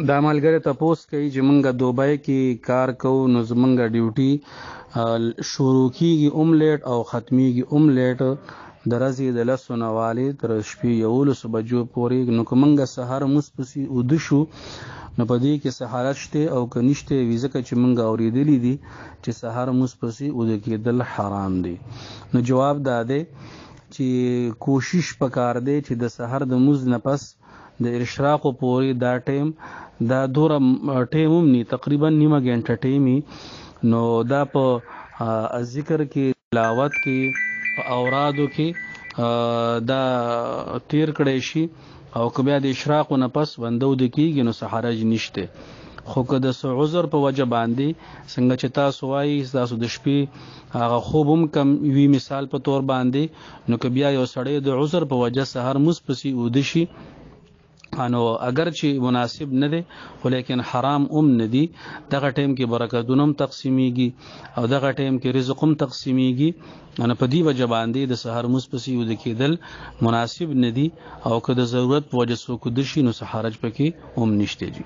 دا ملګری تپوس کوي چې مونږ دوبۍ کې کار کوو نو زمونږ ډیوټي شروع کیږي لیټ او ختمیږي لیټ د ورځې د 10 نه والې تر شپې 11 بجو پورې. نو که مونږ سهار مونځ پسې اوده شو نو په دې کې سهارت شته او که نشته وي، ځکه چې مونږ اورېدلي دي چې سهار مونځ پسې اوده کېدل حرام دی. نو جواب دا دی چې کوشش پکار دی چې د سهار د مونځ نه پس د اشراقو پورې دا ټیم دا دوره ټیم هم نی تقریبا نیمه ګنټه ټیمي، نو دا په ذکر کې تلاوت کې په اورادو کې دا تیر کړی شي او که بیا د اشراقو نه پس بندو د کېږي نو څه حرج نشته. خو که د څه عذر په وجه باندې څنګه چې تاسو وایي تاسو د شپې هغه خوب هم کم وي مثال په طور باندې، نو که بیا یو سړی د عذر په وجه سهار مونځ پسې اوده شي نو اگر چې مناسب نه دی خو لیکن حرام نه دی، دغه ټیم کې برکتونه هم تقسیمیږي او دغه ټیم کې رزق هم تقسیمیږي. نو په دې وجه باندې د سهار مونځ پسې اوده کېدل مناسب نه دی، او که د ضرورت په وجه څوک اوده شي نو څه حرج پکې هم نشته جی.